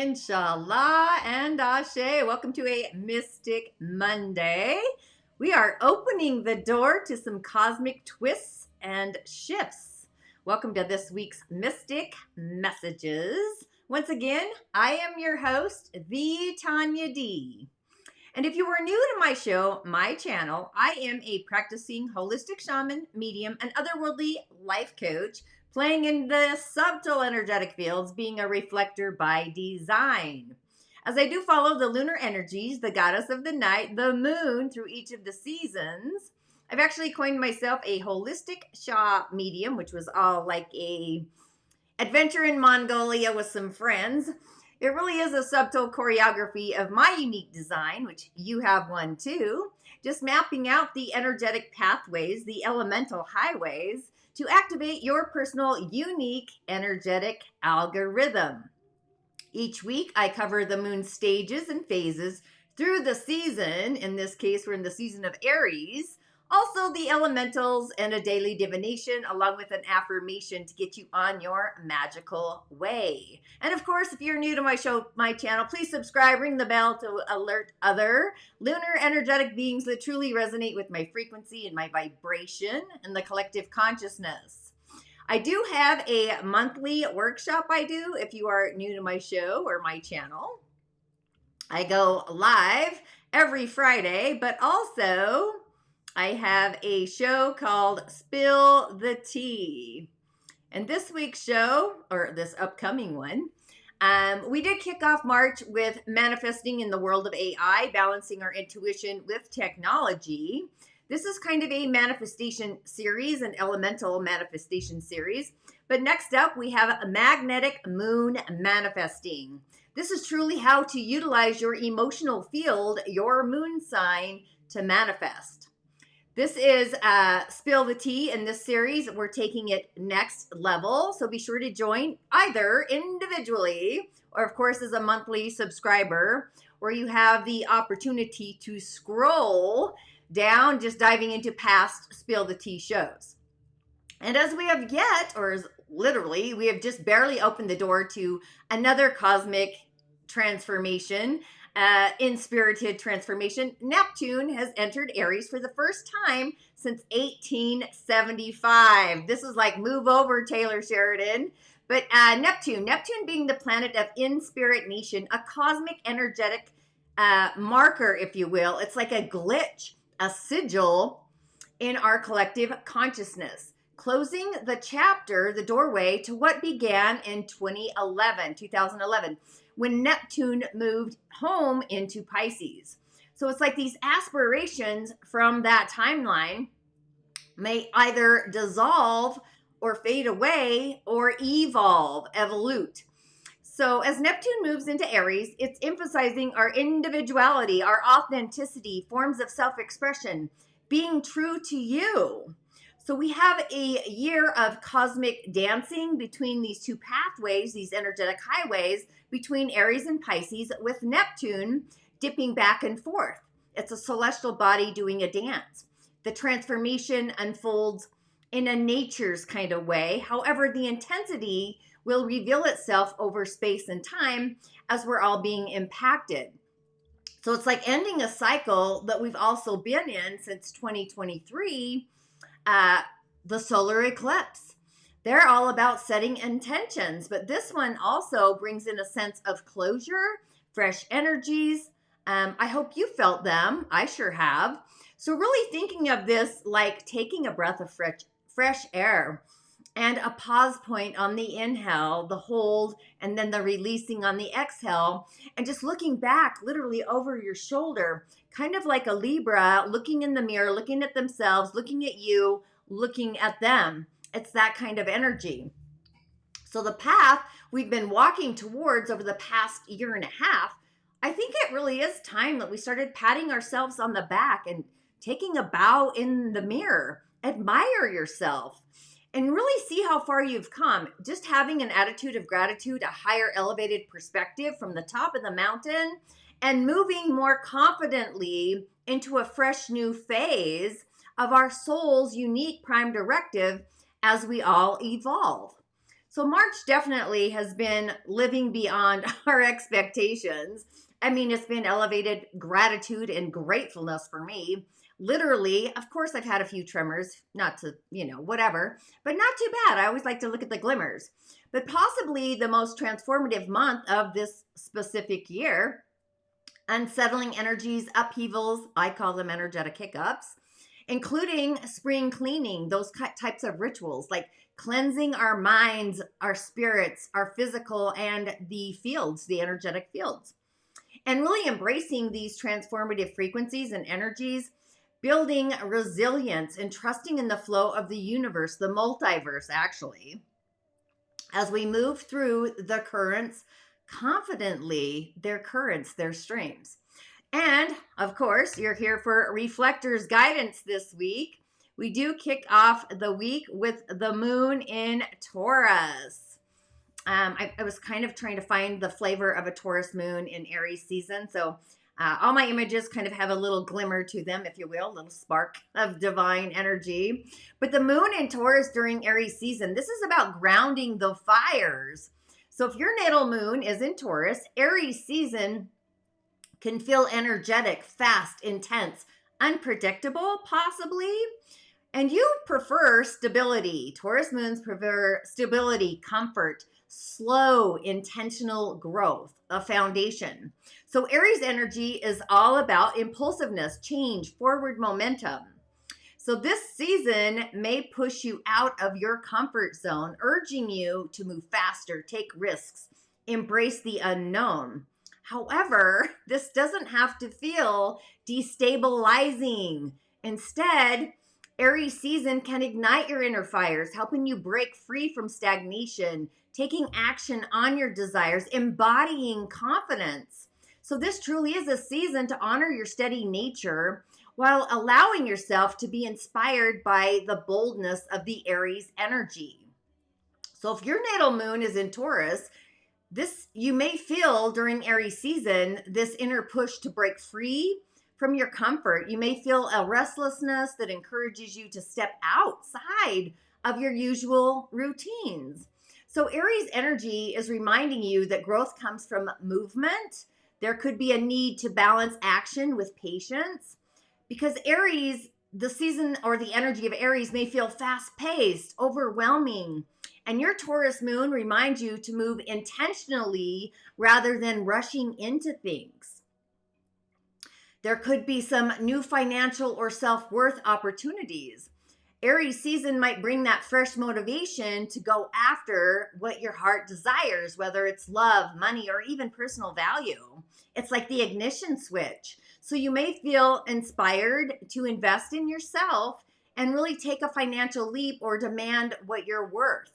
Inshallah and Ashe. Welcome to a Mystic Monday. We are opening the door to some cosmic twists and shifts. Welcome to this week's Mystic Messages. Once again, I am your host, the Tanya D. And if you are new to my show, my channel, I am a practicing holistic shaman, medium, and otherworldly life coach, playing in the subtle energetic fields, being a reflector by design. As I do follow the lunar energies, the goddess of the night, the moon, through each of the seasons, I've actually coined myself a holistic Shah medium, which was all like a adventure in Mongolia with some friends. It really is a subtle choreography of my unique design, which you have one too, just mapping out the energetic pathways, the elemental highways, to activate your personal unique energetic algorithm. Each week, I cover the moon stages and phases through the season. In this case, we're in the season of Aries. Also, the elementals and a daily divination, along with an affirmation to get you on your magical way. And of course, if you're new to my show, my channel, please subscribe, ring the bell to alert other lunar energetic beings that truly resonate with my frequency and my vibration and the collective consciousness. I do have a monthly workshop I do if you are new to my show or my channel. I go live every Friday, but also I have a show called Spill the Tea. And this week's show, or this upcoming one, we did kick off March with manifesting in the world of AI, balancing our intuition with technology. This is kind of a manifestation series, an elemental manifestation series. But next up, we have a magnetic moon manifesting. This is truly how to utilize your emotional field, your moon sign, to manifest. This is Spill the Tea. In this series, we're taking it next level. So be sure to join either individually or, of course, as a monthly subscriber, where you have the opportunity to scroll down, just diving into past Spill the Tea shows. And as we have yet, or as literally, we have just barely opened the door to another cosmic transformation, inspirited transformation. Neptune has entered Aries for the first time since 1875. This is like move over, Taylor Sheridan. But Neptune being the planet of inspiration, a cosmic energetic marker, if you will. It's like a glitch, a sigil in our collective consciousness, closing the chapter, the doorway to what began in 2011, when Neptune moved home into Pisces. So it's like these aspirations from that timeline may either dissolve or fade away or evolute. So as Neptune moves into Aries, it's emphasizing our individuality, our authenticity, forms of self-expression, being true to you. So we have a year of cosmic dancing between these two pathways, these energetic highways between Aries and Pisces, with Neptune dipping back and forth. It's a celestial body doing a dance. The transformation unfolds in a nature's kind of way. However, the intensity will reveal itself over space and time as we're all being impacted. So it's like ending a cycle that we've also been in since 2023, the solar eclipse. They're all about setting intentions, but this one also brings in a sense of closure, fresh energies. I hope you felt them. I sure have. So really thinking of this like taking a breath of fresh air and a pause point on the inhale, the hold, and then the releasing on the exhale, and just looking back literally over your shoulder, kind of like a Libra looking in the mirror, looking at themselves, looking at you, looking at them. It's that kind of energy. So the path we've been walking towards over the past year and a half, I think it really is time that we started patting ourselves on the back and taking a bow in the mirror. Admire yourself and really see how far you've come. Just having an attitude of gratitude, a higher elevated perspective from the top of the mountain, and moving more confidently into a fresh new phase of our soul's unique prime directive as we all evolve. So March definitely has been living beyond our expectations. I mean, it's been elevated gratitude and gratefulness for me. Literally, of course, I've had a few tremors, not to, whatever, but not too bad. I always like to look at the glimmers. But possibly the most transformative month of this specific year, unsettling energies, upheavals, I call them energetic hiccups, including spring cleaning, those types of rituals like cleansing our minds, our spirits, our physical, and the fields, the energetic fields. And really embracing these transformative frequencies and energies, building resilience and trusting in the flow of the universe, the multiverse, actually, as we move through the currents confidently, their currents, their streams. And of course, you're here for Reflectors guidance this week. We do kick off the week with the moon in Taurus. I was kind of trying to find the flavor of a Taurus moon in Aries season. So all my images kind of have a little glimmer to them, if you will, a little spark of divine energy. But the moon in Taurus during Aries season, this is about grounding the fires. So if your natal moon is in Taurus, Aries season can feel energetic, fast, intense, unpredictable, possibly. And you prefer stability. Taurus moons prefer stability, comfort, slow, intentional growth, a foundation. So Aries energy is all about impulsiveness, change, forward momentum. So this season may push you out of your comfort zone, urging you to move faster, take risks, embrace the unknown. However, this doesn't have to feel destabilizing. Instead, Aries season can ignite your inner fires, helping you break free from stagnation, taking action on your desires, embodying confidence. So this truly is a season to honor your steady nature while allowing yourself to be inspired by the boldness of the Aries energy. So if your natal moon is in Taurus, you may feel during Aries season this inner push to break free from your comfort. You may feel a restlessness that encourages you to step outside of your usual routines. So Aries energy is reminding you that growth comes from movement. There could be a need to balance action with patience, because Aries, the season or the energy of Aries may feel fast-paced, overwhelming. And your Taurus moon reminds you to move intentionally rather than rushing into things. There could be some new financial or self-worth opportunities. Aries season might bring that fresh motivation to go after what your heart desires, whether it's love, money, or even personal value. It's like the ignition switch. So you may feel inspired to invest in yourself and really take a financial leap or demand what you're worth.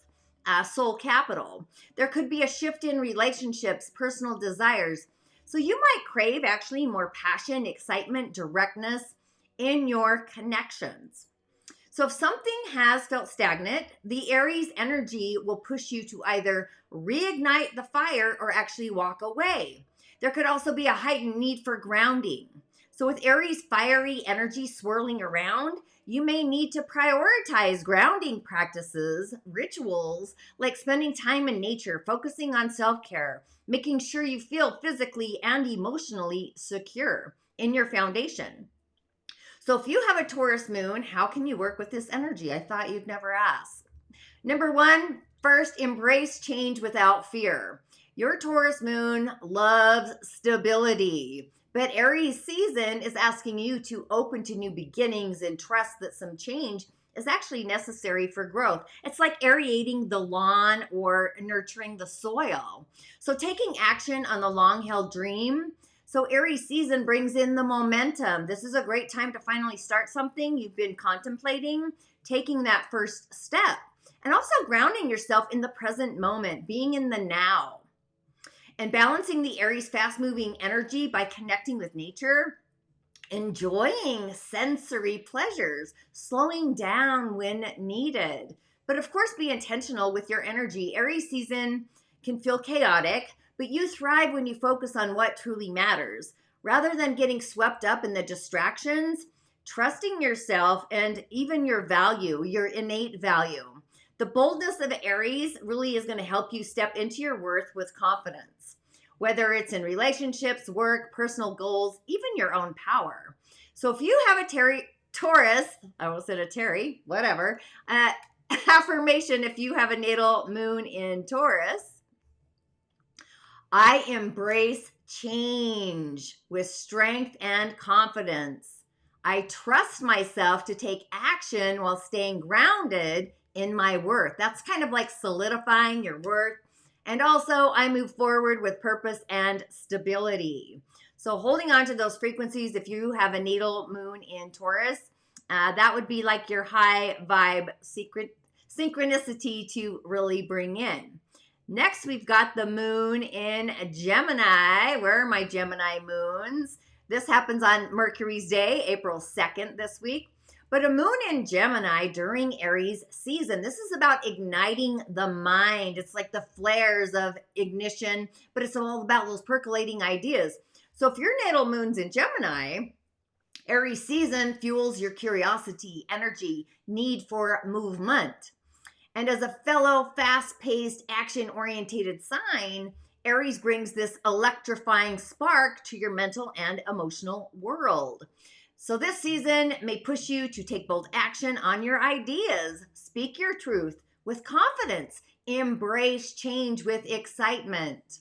Soul capital. There could be a shift in relationships, personal desires. So you might crave actually more passion, excitement, directness in your connections. So if something has felt stagnant, the Aries energy will push you to either reignite the fire or actually walk away. There could also be a heightened need for grounding. So with Aries fiery energy swirling around, you may need to prioritize grounding practices, rituals, like spending time in nature, focusing on self-care, making sure you feel physically and emotionally secure in your foundation. So if you have a Taurus moon, how can you work with this energy? I thought you'd never ask. Number one, first, embrace change without fear. Your Taurus moon loves stability, but Aries season is asking you to open to new beginnings and trust that some change is actually necessary for growth. It's like aerating the lawn or nurturing the soil. So taking action on the long-held dream. So Aries season brings in the momentum. This is a great time to finally start something you've been contemplating, taking that first step, and also grounding yourself in the present moment, being in the now. And balancing the Aries fast-moving energy by connecting with nature, enjoying sensory pleasures, slowing down when needed. But of course, be intentional with your energy. Aries season can feel chaotic, but you thrive when you focus on what truly matters. Rather than getting swept up in the distractions, trusting yourself and even your value, your innate value. The boldness of Aries really is going to help you step into your worth with confidence, whether it's in relationships, work, personal goals, even your own power. So if you have a Taurus, I almost said a Terry, whatever, affirmation, if you have a natal moon in Taurus, I embrace change with strength and confidence. I trust myself to take action while staying grounded in my worth. That's kind of like solidifying your worth. And also, I move forward with purpose and stability. So holding on to those frequencies, if you have a natal moon in Taurus, that would be like your high vibe synchronicity to really bring in. Next, we've got the moon in Gemini. Where are my Gemini moons? This happens on Mercury's day, April 2nd this week. But a moon in Gemini during Aries season, this is about igniting the mind. It's like the flares of ignition, but it's all about those percolating ideas. So if your natal moon's in Gemini, Aries season fuels your curiosity, energy, need for movement. And as a fellow fast-paced, action-orientated sign, Aries brings this electrifying spark to your mental and emotional world. So this season may push you to take bold action on your ideas, speak your truth with confidence, embrace change with excitement.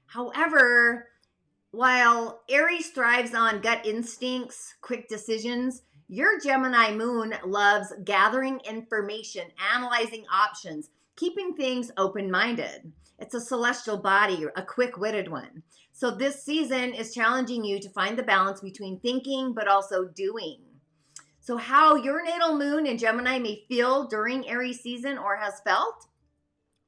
However, while Aries thrives on gut instincts, quick decisions, your Gemini moon loves gathering information, analyzing options, keeping things open-minded. It's a celestial body, a quick-witted one. So this season is challenging you to find the balance between thinking but also doing. So how your natal moon in Gemini may feel during Aries season or has felt,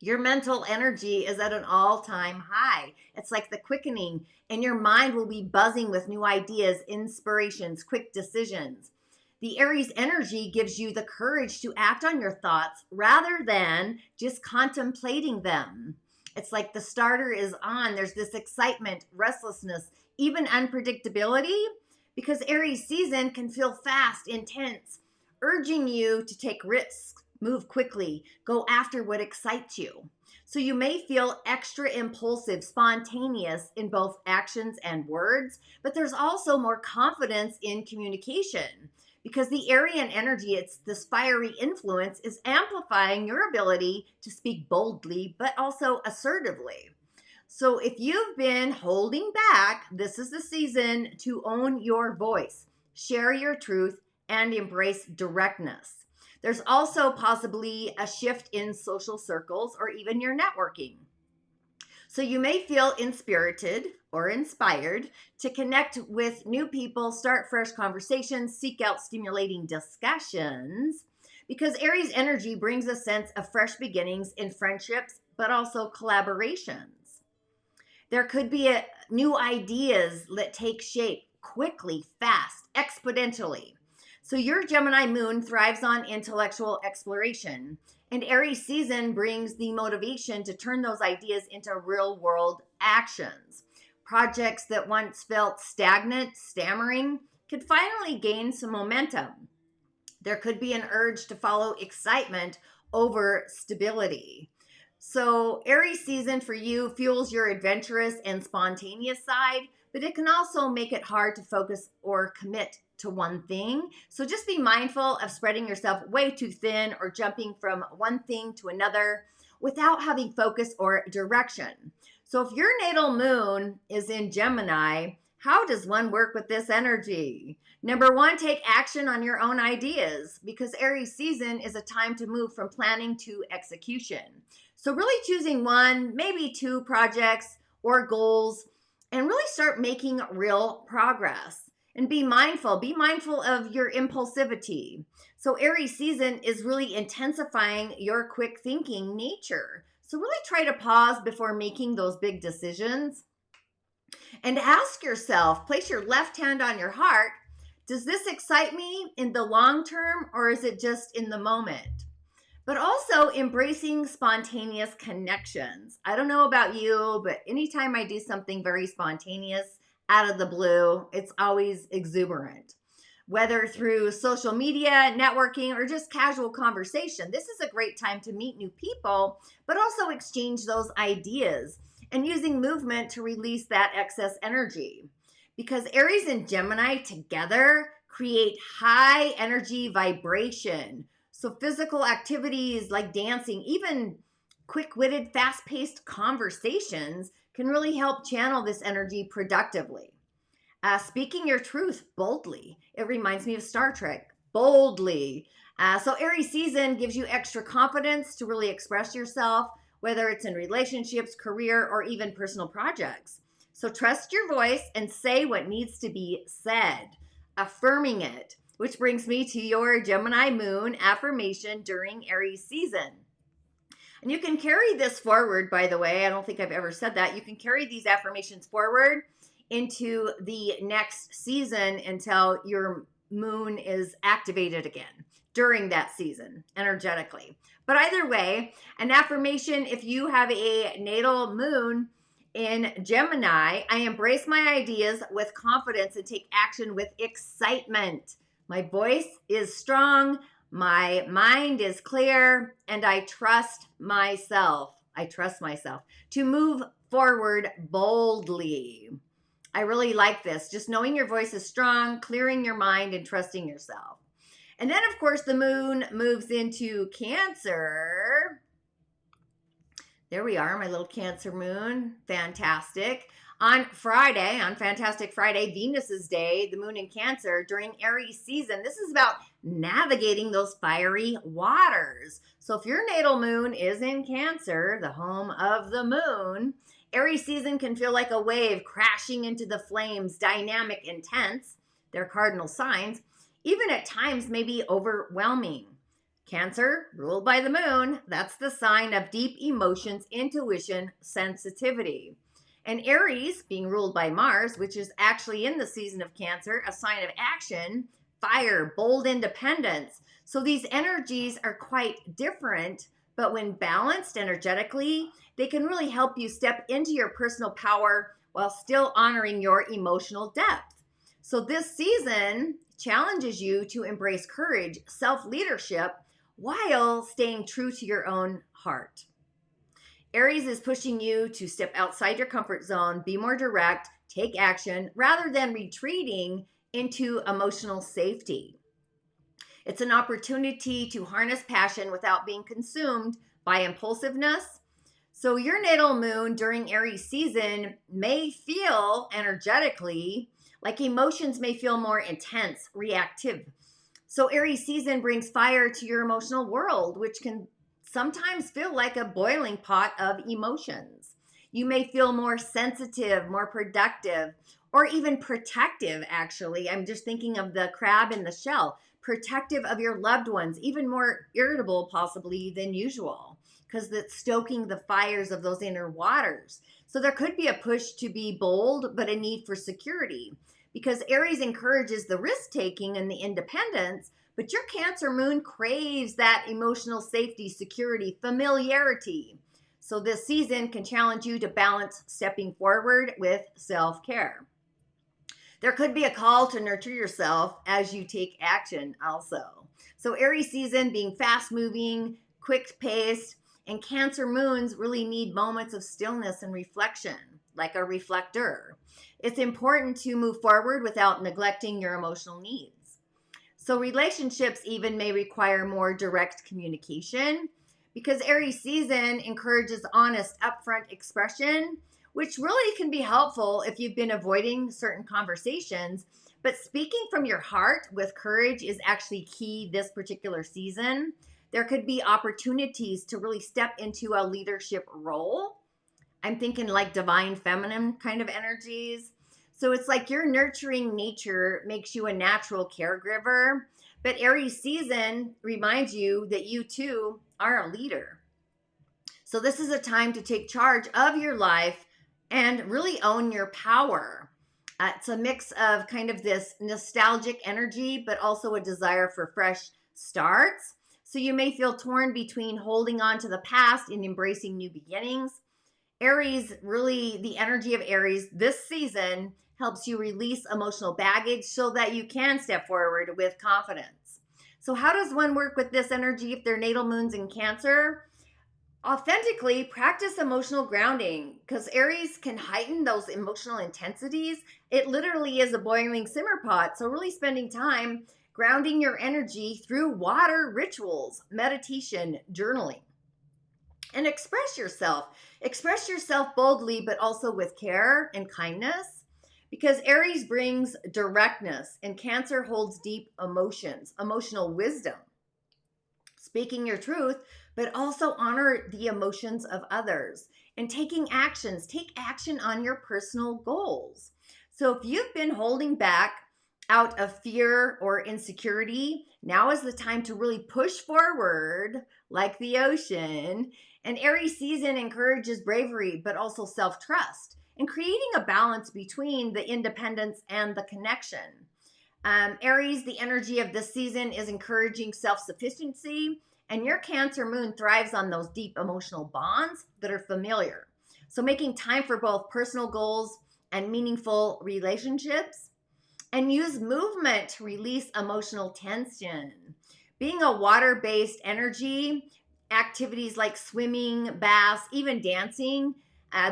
your mental energy is at an all-time high. It's like the quickening, and your mind will be buzzing with new ideas, inspirations, quick decisions. The Aries energy gives you the courage to act on your thoughts rather than just contemplating them. It's like the starter is on. There's this excitement, restlessness, even unpredictability, because Aries season can feel fast, intense, urging you to take risks, move quickly, go after what excites you. So you may feel extra impulsive, spontaneous in both actions and words, but there's also more confidence in communication. Because the Arian energy, it's this fiery influence, is amplifying your ability to speak boldly, but also assertively. So if you've been holding back, this is the season to own your voice, share your truth, and embrace directness. There's also possibly a shift in social circles or even your networking. So you may feel inspirited or inspired to connect with new people, start fresh conversations, seek out stimulating discussions, because Aries energy brings a sense of fresh beginnings in friendships, but also collaborations. There could be new ideas that take shape quickly, fast, exponentially. So your Gemini moon thrives on intellectual exploration. And Aries season brings the motivation to turn those ideas into real world actions. Projects that once felt stagnant, stammering, could finally gain some momentum. There could be an urge to follow excitement over stability. So Aries season for you fuels your adventurous and spontaneous side, but it can also make it hard to focus or commit to one thing. So just be mindful of spreading yourself way too thin or jumping from one thing to another without having focus or direction. So if your natal moon is in Gemini, how does one work with this energy? Number one, take action on your own ideas, because Aries season is a time to move from planning to execution. So really choosing one, maybe two projects or goals, and really start making real progress. And be mindful of your impulsivity. So Aries season is really intensifying your quick thinking nature. So really try to pause before making those big decisions. And ask yourself, place your left hand on your heart, does this excite me in the long term, or is it just in the moment? But also embracing spontaneous connections. I don't know about you, but anytime I do something very spontaneous, out of the blue, it's always exuberant. whether through social media, networking, or just casual conversation. This is a great time to meet new people, but also exchange those ideas and using movement to release that excess energy. Because Aries and Gemini together create high energy vibration. So physical activities like dancing, even quick-witted, fast-paced conversations can really help channel this energy productively. Speaking your truth boldly. It reminds me of Star Trek. Boldly. So Aries season gives you extra confidence to really express yourself, whether it's in relationships, career, or even personal projects. So trust your voice and say what needs to be said, affirming it, which brings me to your Gemini moon affirmation during Aries season. And you can carry this forward, by the way. I don't think I've ever said that. You can carry these affirmations forward into the next season until your moon is activated again during that season energetically. But either way, an affirmation, if you have a natal moon in Gemini, I embrace my ideas with confidence and take action with excitement. My voice is strong, my mind is clear, and I trust myself. I trust myself to move forward boldly. I really like this. Just knowing your voice is strong, clearing your mind, and trusting yourself. And then, of course, the moon moves into Cancer. There we are, my little Cancer moon. Fantastic. On Friday, on Fantastic Friday, Venus's day, the moon in Cancer during Aries season. This is about navigating those fiery waters. So if your natal moon is in Cancer, the home of the moon, Aries season can feel like a wave crashing into the flames, dynamic, intense. They're cardinal signs. Even at times may be overwhelming. Cancer, ruled by the moon, that's the sign of deep emotions, intuition, sensitivity. And Aries, being ruled by Mars, which is actually in the season of Cancer, a sign of action, fire, bold independence. So these energies are quite different, but when balanced energetically, they can really help you step into your personal power while still honoring your emotional depth. So this season challenges you to embrace courage, self-leadership, while staying true to your own heart. Aries is pushing you to step outside your comfort zone, be more direct, take action, rather than retreating into emotional safety. It's an opportunity to harness passion without being consumed by impulsiveness. So your natal moon during Aries season may feel energetically like emotions may feel more intense, reactive. So Aries season brings fire to your emotional world, which can sometimes feel like a boiling pot of emotions. You may feel more sensitive, more productive, or even protective, actually. I'm just thinking of the crab in the shell, protective of your loved ones, even more irritable possibly than usual, because it's stoking the fires of those inner waters. So there could be a push to be bold, but a need for security, because Aries encourages the risk-taking and the independence, but your Cancer moon craves that emotional safety, security, familiarity. So this season can challenge you to balance stepping forward with self-care. There could be a call to nurture yourself as you take action also. So Aries season being fast-moving, quick-paced, and Cancer moons really need moments of stillness and reflection, like a reflector. It's important to move forward without neglecting your emotional needs. So relationships even may require more direct communication, because Aries season encourages honest, upfront expression, which really can be helpful if you've been avoiding certain conversations. But speaking from your heart with courage is actually key this particular season. There could be opportunities to really step into a leadership role. I'm thinking like divine feminine kind of energies. So it's like your nurturing nature makes you a natural caregiver, but Aries season reminds you that you too are a leader. So this is a time to take charge of your life and really own your power. It's a mix of kind of this nostalgic energy, but also a desire for fresh starts. So you may feel torn between holding on to the past and embracing new beginnings. Aries, really the energy of Aries this season helps you release emotional baggage so that you can step forward with confidence. So how does one work with this energy if their natal moon's in Cancer? Authentically practice emotional grounding, because Aries can heighten those emotional intensities. It literally is a boiling simmer pot. So really spending time grounding your energy through water rituals, meditation, journaling. And express yourself. Express yourself boldly, but also with care and kindness, because Aries brings directness and Cancer holds deep emotions, emotional wisdom. Speaking your truth, but also honor the emotions of others and taking actions. Take action on your personal goals. So if you've been holding back out of fear or insecurity, now is the time to really push forward like the ocean. And Aries season encourages bravery, but also self-trust and creating a balance between the independence and the connection. Aries, the energy of this season is encouraging self-sufficiency, and your Cancer moon thrives on those deep emotional bonds that are familiar. So making time for both personal goals and meaningful relationships, and use movement to release emotional tension. Being a water-based energy, activities like swimming, baths, even dancing,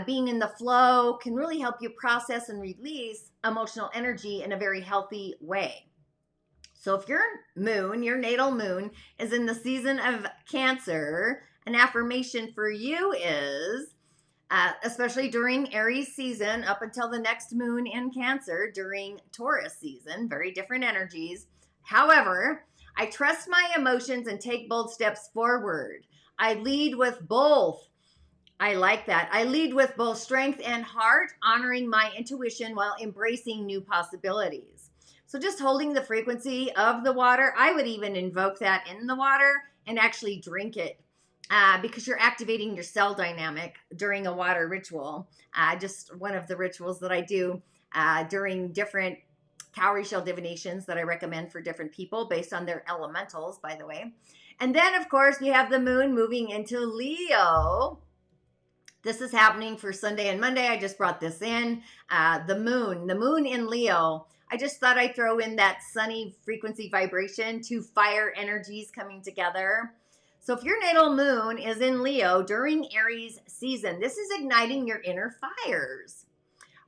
being in the flow can really help you process and release emotional energy in a very healthy way. So if your moon, your natal moon, is in the season of Cancer, an affirmation for you is, especially during Aries season up until the next moon in Cancer during Taurus season, very different energies. However, I trust my emotions and take bold steps forward. I lead with both. I like that. I lead with both strength and heart, honoring my intuition while embracing new possibilities. So just holding the frequency of the water, I would even invoke that in the water and actually drink it, because you're activating your cell dynamic during a water ritual. Just one of the rituals that I do during different cowrie shell divinations that I recommend for different people based on their elementals, by the way. And then, of course, we have the moon moving into Leo. This is happening for Sunday and Monday. I just brought this in. The moon in Leo. I just thought I'd throw in that sunny frequency vibration, two fire energies coming together. So if your natal moon is in Leo during Aries season, this is igniting your inner fires.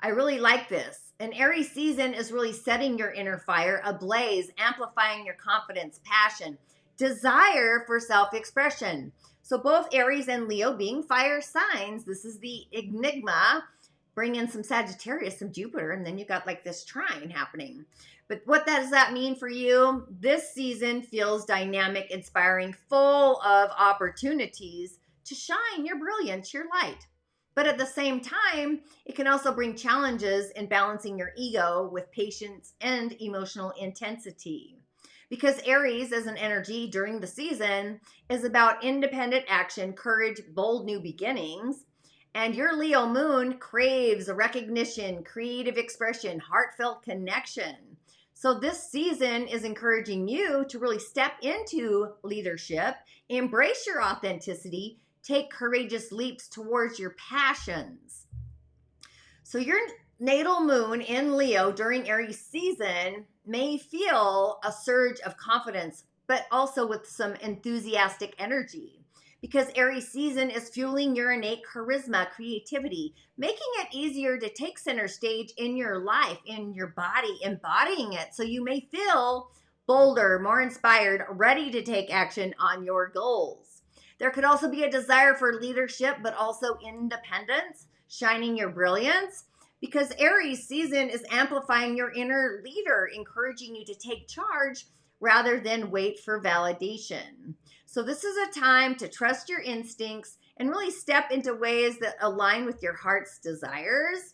I really like this. An Aries season is really setting your inner fire ablaze, amplifying your confidence, passion, desire for self-expression. So both Aries and Leo being fire signs, this is the enigma. Bring in some Sagittarius, some Jupiter, and then you got like this trine happening. But what does that mean for you? This season feels dynamic, inspiring, full of opportunities to shine your brilliance, your light. But at the same time, it can also bring challenges in balancing your ego with patience and emotional intensity. Because Aries as an energy during the season is about independent action, courage, bold new beginnings. And your Leo moon craves recognition, creative expression, heartfelt connection. So this season is encouraging you to really step into leadership, embrace your authenticity, take courageous leaps towards your passions. So your natal moon in Leo during Aries season may feel a surge of confidence, but also with some enthusiastic energy, because Aries season is fueling your innate charisma, creativity, making it easier to take center stage in your life, in your body, embodying it. So you may feel bolder, more inspired, ready to take action on your goals. There could also be a desire for leadership, but also independence, shining your brilliance, because Aries season is amplifying your inner leader, encouraging you to take charge rather than wait for validation. So this is a time to trust your instincts and really step into ways that align with your heart's desires.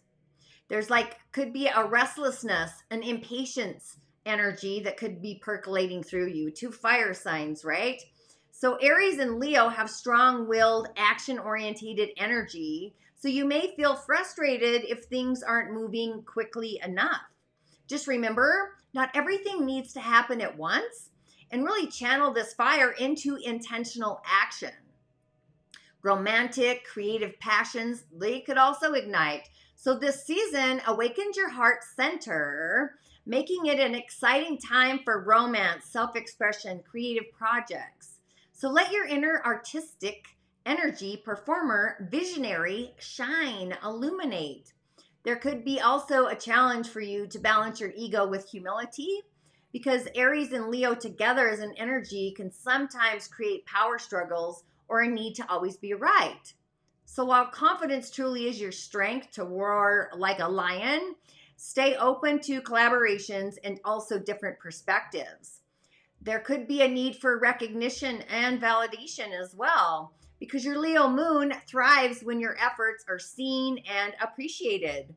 There's could be a restlessness, an impatience energy that could be percolating through you. Two fire signs, right? So Aries and Leo have strong-willed, action-oriented energy. So you may feel frustrated if things aren't moving quickly enough. Just remember, not everything needs to happen at once, and really channel this fire into intentional action. Romantic, creative passions, they could also ignite. So this season awakens your heart center, making it an exciting time for romance, self-expression, creative projects. So let your inner artistic energy, performer, visionary, shine, illuminate. There could be also a challenge for you to balance your ego with humility, because Aries and Leo together as an energy can sometimes create power struggles or a need to always be right. So while confidence truly is your strength to roar like a lion, stay open to collaborations and also different perspectives. There could be a need for recognition and validation as well, because your Leo moon thrives when your efforts are seen and appreciated.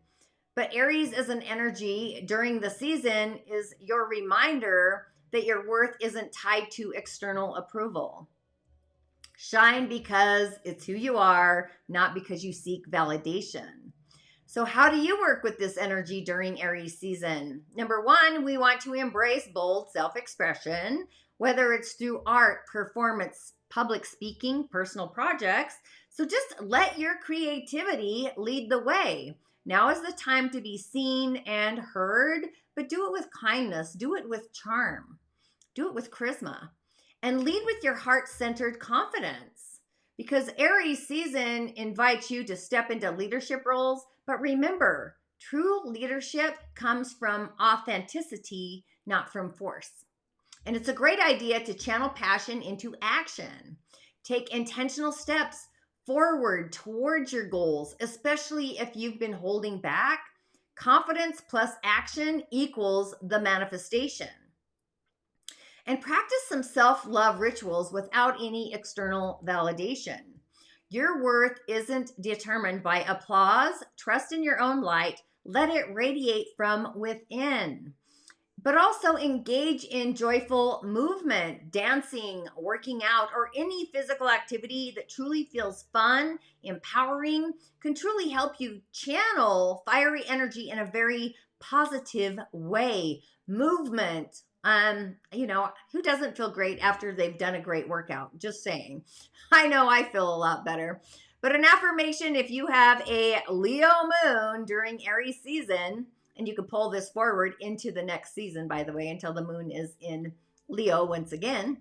But Aries as an energy during the season is your reminder that your worth isn't tied to external approval. Shine because it's who you are, not because you seek validation. So how do you work with this energy during Aries season? Number one, we want to embrace bold self-expression, whether it's through art, performance, public speaking, personal projects. So just let your creativity lead the way. Now is the time to be seen and heard, but do it with kindness, do it with charm, do it with charisma, and lead with your heart-centered confidence, because Aries season invites you to step into leadership roles. But remember, true leadership comes from authenticity, not from force. And it's a great idea to channel passion into action. Take intentional steps forward towards your goals, especially if you've been holding back. Confidence plus action equals the manifestation. And practice some self-love rituals without any external validation. Your worth isn't determined by applause. Trust in your own light. Let it radiate from within. But also engage in joyful movement, dancing, working out, or any physical activity that truly feels fun, empowering, can truly help you channel fiery energy in a very positive way. Movement, who doesn't feel great after they've done a great workout? Just saying. I know I feel a lot better. But an affirmation, if you have a Leo moon during Aries season, and you can pull this forward into the next season, by the way, until the moon is in Leo once again.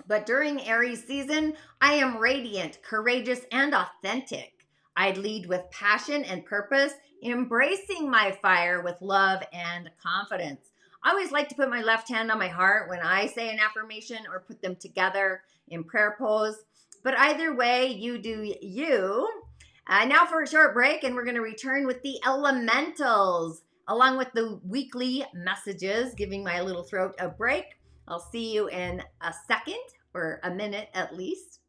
But during Aries season, I am radiant, courageous, and authentic. I lead with passion and purpose, embracing my fire with love and confidence. I always like to put my left hand on my heart when I say an affirmation or put them together in prayer pose. But either way, you do you. Now for a short break, and we're going to return with the elementals, along with the weekly messages, giving my little throat a break. I'll see you in a second, or a minute at least.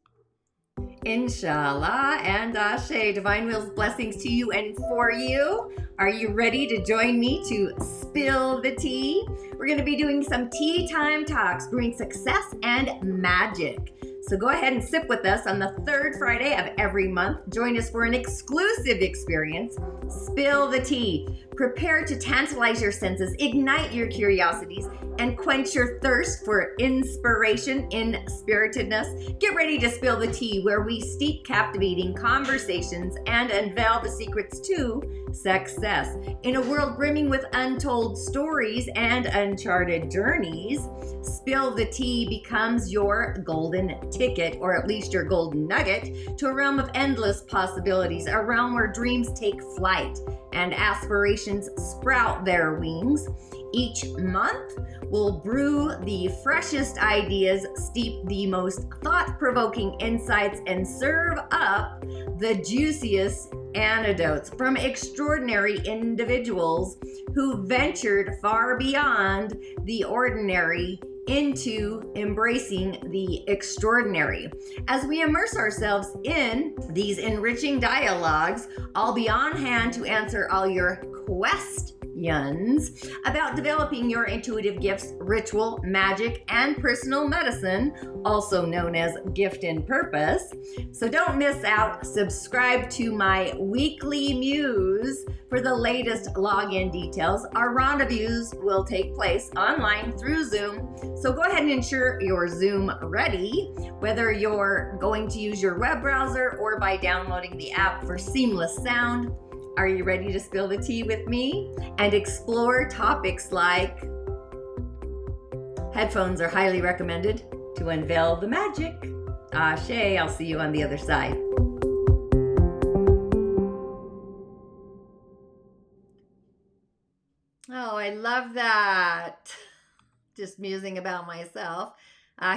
Inshallah and Ashe, Divine Will's blessings to you and for you. Are you ready to join me to spill the tea? We're going to be doing some tea time talks, brewing success and magic. So go ahead and sip with us on the third Friday of every month. Join us for an exclusive experience. Spill the tea. Prepare to tantalize your senses, ignite your curiosities, and quench your thirst for inspiration in spiritedness. Get ready to spill the tea, where we steep captivating conversations and unveil the secrets to success. In a world brimming with untold stories and uncharted journeys, Spill the Tea becomes your golden ticket, or at least your golden nugget, to a realm of endless possibilities, a realm where dreams take flight and aspirations sprout their wings. Each month, we'll brew the freshest ideas, steep the most thought-provoking insights, and serve up the juiciest anecdotes from extraordinary individuals who ventured far beyond the ordinary into embracing the extraordinary. As we immerse ourselves in these enriching dialogues, I'll be on hand to answer all your questions about developing your intuitive gifts, ritual, magic, and personal medicine, also known as gift and purpose. So don't miss out. Subscribe to my weekly muse for the latest login details. Our rendezvous will take place online through Zoom. So go ahead and ensure your Zoom ready, whether you're going to use your web browser or by downloading the app for seamless sound. Are you ready to spill the tea with me and explore topics like headphones are highly recommended to unveil the magic? Ashe, I'll see you on the other side. Oh, I love that. Just musing about myself.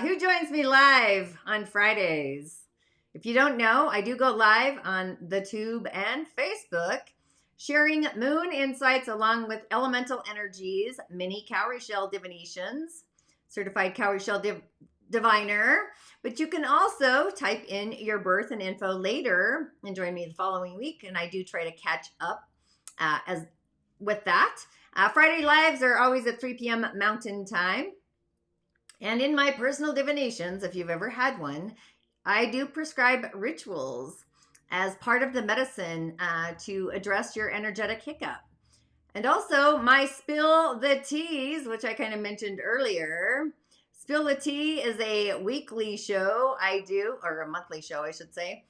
Who joins me live on Fridays? If you don't know, I do go live on the Tube and Facebook, sharing moon insights along with elemental energies, mini cowrie shell divinations, certified cowrie shell diviner. But you can also type in your birth and info later and join me the following week. And I do try to catch up as with that. Friday lives are always at 3 p.m. Mountain Time. And in my personal divinations, if you've ever had one, I do prescribe rituals as part of the medicine to address your energetic hiccup. And also my Spill the Teas, which I kind of mentioned earlier. Spill the Tea is a weekly show I do, or a monthly show, I should say.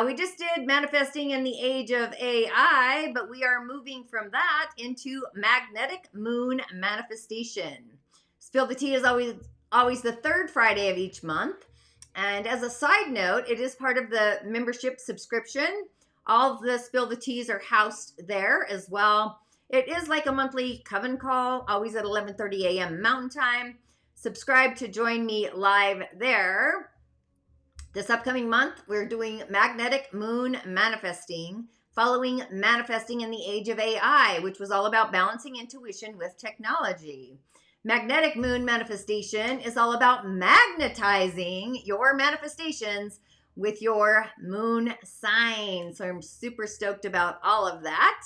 We just did Manifesting in the Age of AI, but we are moving from that into Magnetic Moon Manifestation. Spill the Tea is always the third Friday of each month. And as a side note, it is part of the membership subscription. All of the Spill the Teas are housed there as well. It is like a monthly coven call, always at 11:30 a.m. Mountain Time. Subscribe to join me live there. This upcoming month, we're doing Magnetic Moon Manifesting, following Manifesting in the Age of AI, which was all about balancing intuition with technology. Magnetic Moon Manifestation is all about magnetizing your manifestations with your moon sign. So I'm super stoked about all of that.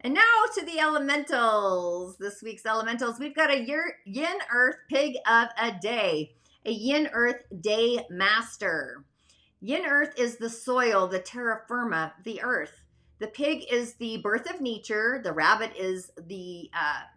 And now to the elementals. This week's elementals, we've got a Yin Earth Pig of a day. A Yin Earth Day Master. Yin Earth is the soil, the terra firma, the earth. The pig is the birth of nature. The rabbit is the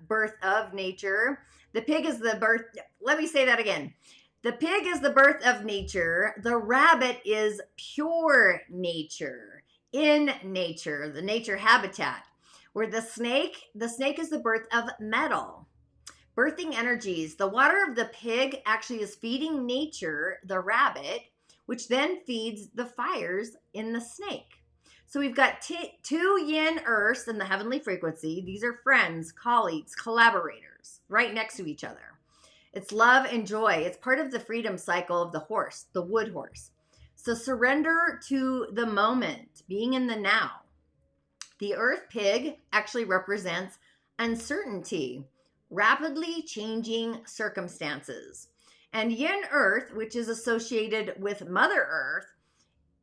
birth of nature. The pig is the birth, let me say that again. The pig is the birth of nature. The rabbit is pure nature, in nature, the nature habitat. Where the snake is the birth of metal. Birthing energies. The water of the pig actually is feeding nature, the rabbit, which then feeds the fires in the snake. So we've got two yin earths in the heavenly frequency. These are friends, colleagues, collaborators, right next to each other. It's love and joy. It's part of the freedom cycle of the horse, the wood horse. So surrender to the moment, being in the now. The earth pig actually represents uncertainty, rapidly changing circumstances. And yin earth, which is associated with Mother Earth,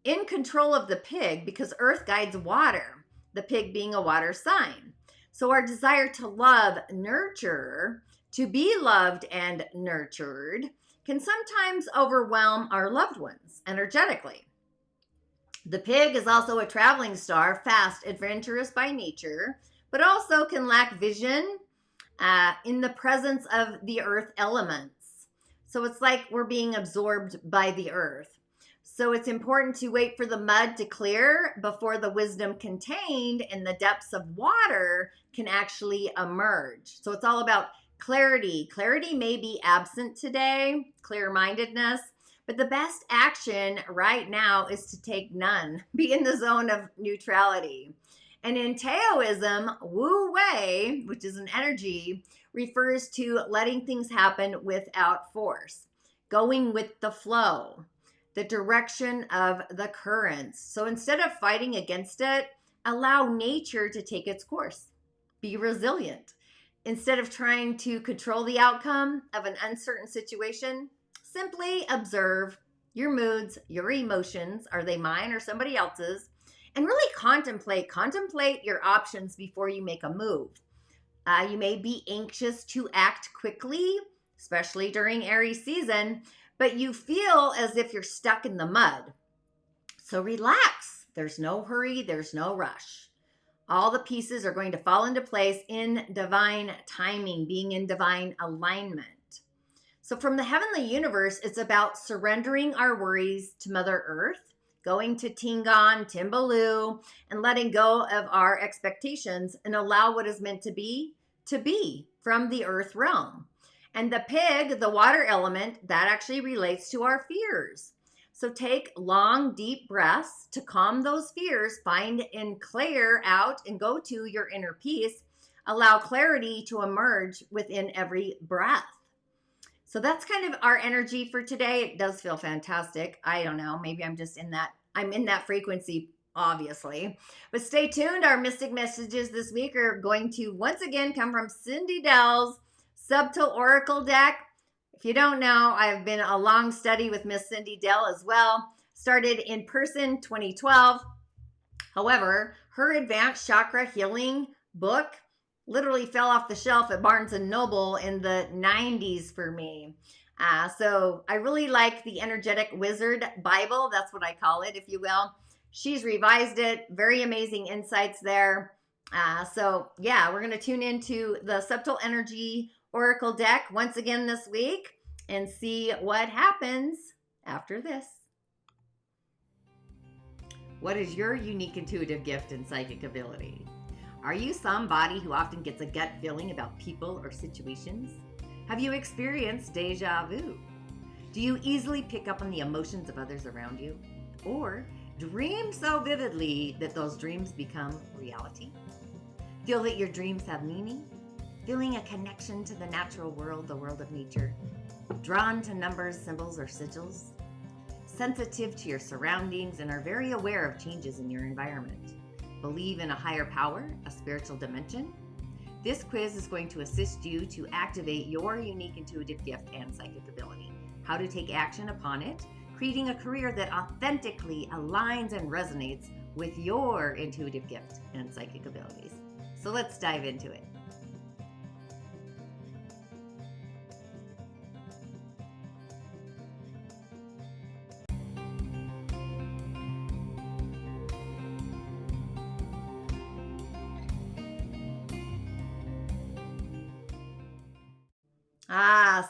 in control of the pig because earth guides water, the pig being a water sign. So our desire to love, nurture, to be loved and nurtured can sometimes overwhelm our loved ones energetically. The pig is also a traveling star, fast, adventurous by nature, but also can lack vision in the presence of the earth elements. So it's like we're being absorbed by the earth. So it's important to wait for the mud to clear before the wisdom contained in the depths of water can actually emerge. So it's all about clarity. Clarity may be absent today, clear-mindedness, but the best action right now is to take none, be in the zone of neutrality. And in Taoism, Wu Wei, which is an energy, refers to letting things happen without force, going with the flow, the direction of the currents. So instead of fighting against it, allow nature to take its course. Be resilient. Instead of trying to control the outcome of an uncertain situation, simply observe your moods, your emotions. Are they mine or somebody else's? And really contemplate your options before you make a move. You may be anxious to act quickly, especially during Aries season, but you feel as if you're stuck in the mud. So relax. There's no hurry. There's no rush. All the pieces are going to fall into place in divine timing, being in divine alignment. So from the heavenly universe, it's about surrendering our worries to Mother Earth, going to Tingan, Timbaloo, and letting go of our expectations and allow what is meant to be from the earth realm. And the pig, the water element, that actually relates to our fears. So take long, deep breaths to calm those fears, find and clear out and go to your inner peace. Allow clarity to emerge within every breath. So that's kind of our energy for today. It does feel fantastic. I don't know. Maybe I'm just in that frequency, obviously. But stay tuned. Our mystic messages this week are going to once again come from Cindy Dell's Subtle Oracle deck. If you don't know, I've been a long study with Miss Cindy Dell as well. Started in person 2012. However, her Advanced Chakra Healing book literally fell off the shelf at Barnes & Noble in the 90s for me. So I really like the Energetic Wizard Bible. That's what I call it, if you will. She's revised it. Very amazing insights there. So yeah, we're going to tune into the Subtle Energy Oracle deck once again this week and see what happens after this. What is your unique intuitive gift and psychic ability? Are you somebody who often gets a gut feeling about people or situations? Have you experienced deja vu? Do you easily pick up on the emotions of others around you? Or dream so vividly that those dreams become reality? Feel that your dreams have meaning? Feeling a connection to the natural world, the world of nature? Drawn to numbers, symbols, or sigils? Sensitive to your surroundings and are very aware of changes in your environment? Believe in a higher power, a spiritual dimension? This quiz is going to assist you to activate your unique intuitive gift and psychic ability, how to take action upon it, creating a career that authentically aligns and resonates with your intuitive gift and psychic abilities. So let's dive into it.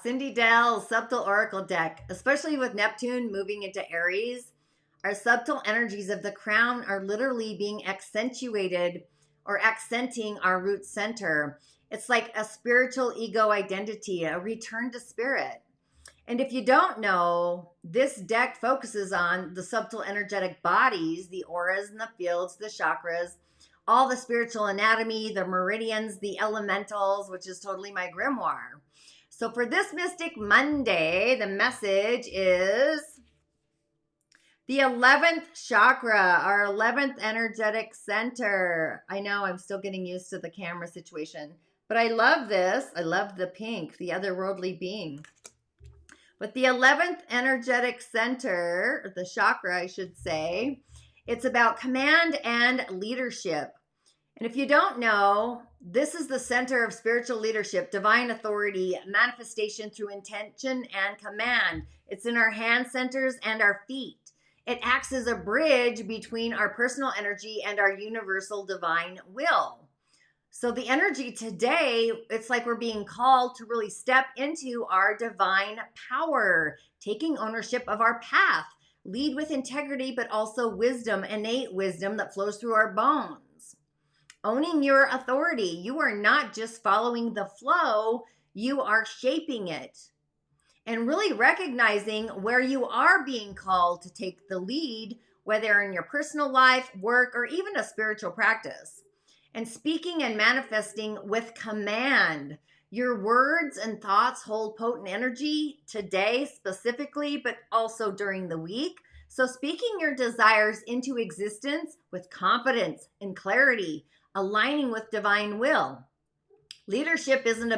Cindy Dell's Subtle Oracle deck, especially with Neptune moving into Aries, our subtle energies of the crown are literally being accentuated or accenting our root center. It's like a spiritual ego identity, a return to spirit. And if you don't know, this deck focuses on the subtle energetic bodies, the auras and the fields, the chakras, all the spiritual anatomy, the meridians, the elementals, which is totally my grimoire. So for this Mystic Monday, the message is the 11th chakra, our 11th energetic center. I know I'm still getting used to the camera situation, but I love this. I love the pink, the otherworldly being. But the 11th energetic center, the chakra, I should say, it's about command and leadership. And if you don't know, this is the center of spiritual leadership, divine authority, manifestation through intention and command. It's in our hand centers and our feet. It acts as a bridge between our personal energy and our universal divine will. So the energy today, it's like we're being called to really step into our divine power, taking ownership of our path, lead with integrity, but also wisdom, innate wisdom that flows through our bones. Owning your authority. You are not just following the flow, you are shaping it. And really recognizing where you are being called to take the lead, whether in your personal life, work, or even a spiritual practice. And speaking and manifesting with command. Your words and thoughts hold potent energy today specifically, but also during the week. So speaking your desires into existence with confidence and clarity, aligning with divine will. Leadership isn't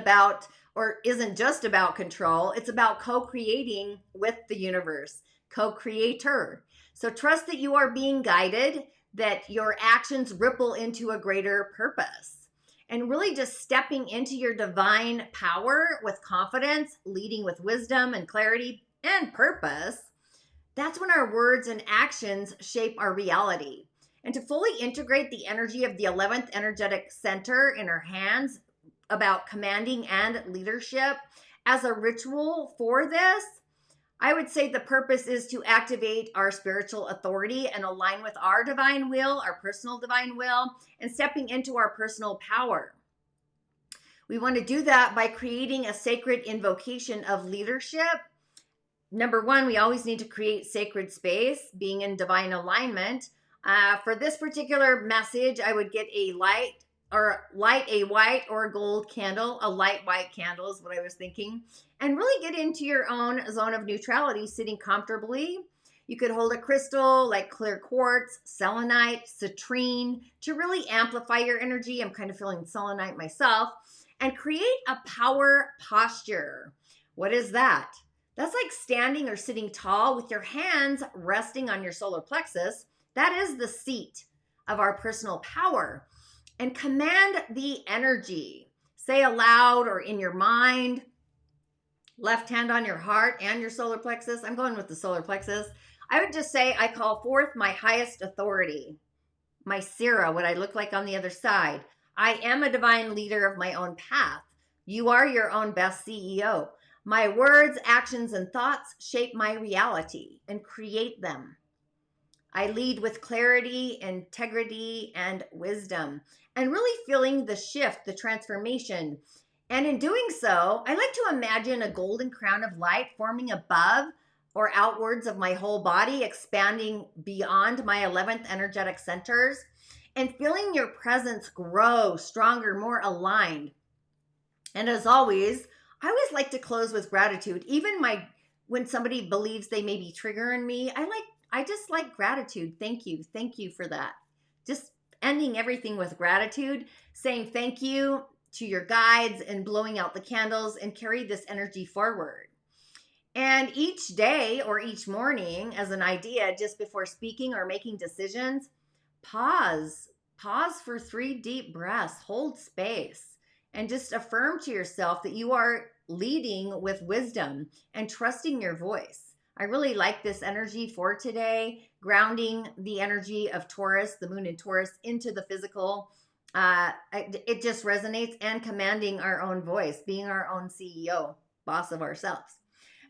just about control. It's about co-creating with the universe, co-creator. So trust that you are being guided, that your actions ripple into a greater purpose. And really just stepping into your divine power with confidence, leading with wisdom and clarity and purpose. That's when our words and actions shape our reality. And to fully integrate the energy of the 11th energetic center in our hands about commanding and leadership as a ritual for this, I would say the purpose is to activate our spiritual authority and align with our divine will, our personal divine will, and stepping into our personal power. We want to do that by creating a sacred invocation of leadership. Number one, we always need to create sacred space, being in divine alignment. For this particular message, I would get a light a white or a gold candle. A light white candle is what I was thinking. And really get into your own zone of neutrality, sitting comfortably. You could hold a crystal like clear quartz, selenite, citrine to really amplify your energy. I'm kind of feeling selenite myself. And create a power posture. What is that? That's like standing or sitting tall with your hands resting on your solar plexus. That is the seat of our personal power. And command the energy. Say aloud or in your mind, left hand on your heart and your solar plexus. I'm going with the solar plexus. I would just say, I call forth my highest authority, my Sira, what I look like on the other side. I am a divine leader of my own path. You are your own best CEO. My words, actions, and thoughts shape my reality and create them. I lead with clarity, integrity, and wisdom, and really feeling the shift, the transformation. And in doing so, I like to imagine a golden crown of light forming above or outwards of my whole body, expanding beyond my 11th energetic centers, and feeling your presence grow stronger, more aligned. And as always, I always like to close with gratitude. Even when somebody believes they may be triggering me, I just like gratitude. Thank you for that. Just ending everything with gratitude, saying thank you to your guides and blowing out the candles and carry this energy forward. And each day or each morning, as an idea, just before speaking or making decisions, pause for 3 deep breaths, hold space, and just affirm to yourself that you are leading with wisdom and trusting your voice. I really like this energy for today, grounding the energy of Taurus, the moon in Taurus, into the physical. It just resonates, and commanding our own voice, being our own CEO, boss of ourselves.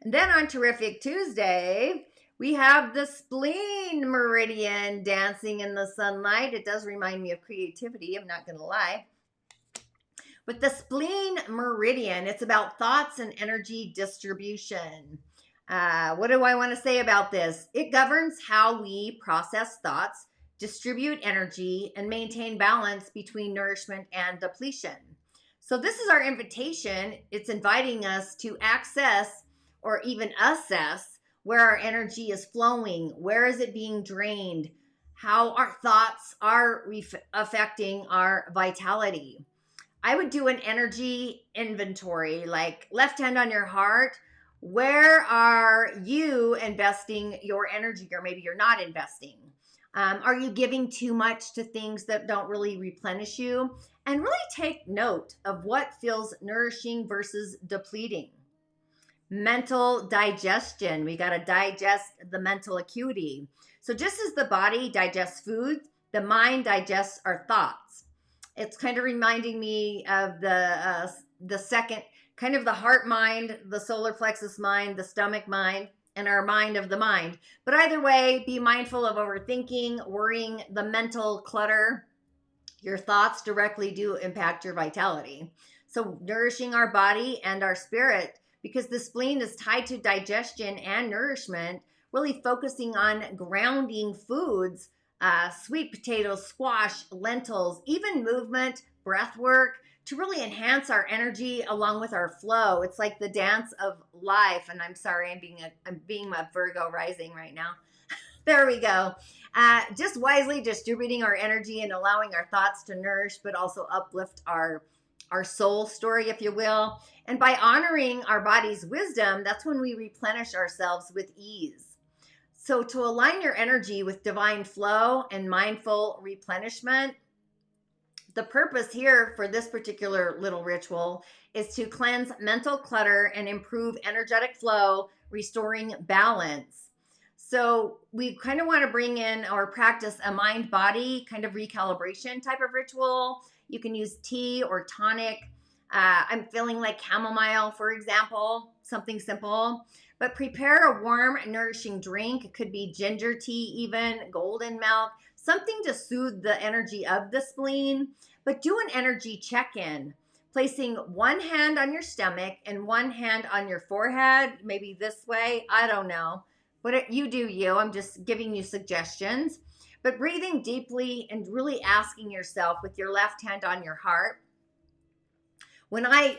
And then on Terrific Tuesday, we have the spleen meridian dancing in the sunlight. It does remind me of creativity, I'm not going to lie. But the spleen meridian, it's about thoughts and energy distribution. What do I want to say about this? It governs how we process thoughts, distribute energy, and maintain balance between nourishment and depletion. So this is our invitation. It's inviting us to access or even assess where our energy is flowing, where is it being drained, how our thoughts are affecting our vitality. I would do an energy inventory, like left hand on your heart. Where are you investing your energy, or maybe you're not investing? Are you giving too much to things that don't really replenish you? And really take note of what feels nourishing versus depleting. Mental digestion. We got to digest the mental acuity. So just as the body digests food, the mind digests our thoughts. It's kind of reminding me of the second, kind of the heart mind, the solar plexus mind, the stomach mind, and our mind of the mind. But either way, be mindful of overthinking, worrying, the mental clutter. Your thoughts directly do impact your vitality. So nourishing our body and our spirit, because the spleen is tied to digestion and nourishment, really focusing on grounding foods, sweet potatoes, squash, lentils, even movement, breath work, to really enhance our energy along with our flow. It's like the dance of life. And I'm sorry, I'm being a Virgo rising right now. There we go. Just wisely distributing our energy and allowing our thoughts to nourish, but also uplift our soul story, if you will. And by honoring our body's wisdom, that's when we replenish ourselves with ease. So to align your energy with divine flow and mindful replenishment, the purpose here for this particular little ritual is to cleanse mental clutter and improve energetic flow, restoring balance. So we kind of want to bring in or practice a mind-body kind of recalibration type of ritual. You can use tea or tonic. I'm feeling like chamomile, for example, something simple. But prepare a warm, nourishing drink. It could be ginger tea, even golden milk, something to soothe the energy of the spleen. But do an energy check-in, placing one hand on your stomach and one hand on your forehead, maybe this way. I don't know. But you do you. I'm just giving you suggestions. But breathing deeply and really asking yourself with your left hand on your heart, where am I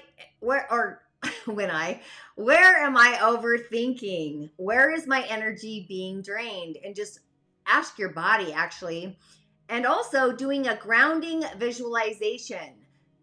overthinking? Where is my energy being drained? And just ask your body, actually. And also doing a grounding visualization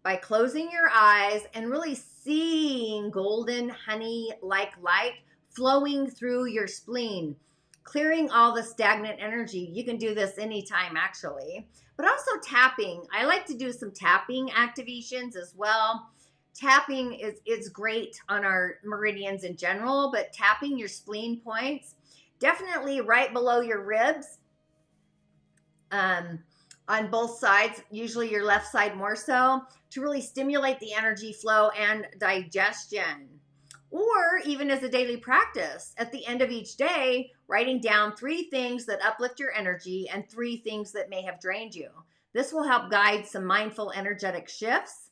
by closing your eyes and really seeing golden honey like light flowing through your spleen, clearing all the stagnant energy. You can do this anytime, actually. But also tapping. I like to do some tapping activations as well. Tapping is great on our meridians in general, but tapping your spleen points, definitely right below your ribs, on both sides, usually your left side more so, to really stimulate the energy flow and digestion. Or even as a daily practice, at the end of each day, writing down 3 things that uplift your energy and 3 things that may have drained you. This will help guide some mindful energetic shifts.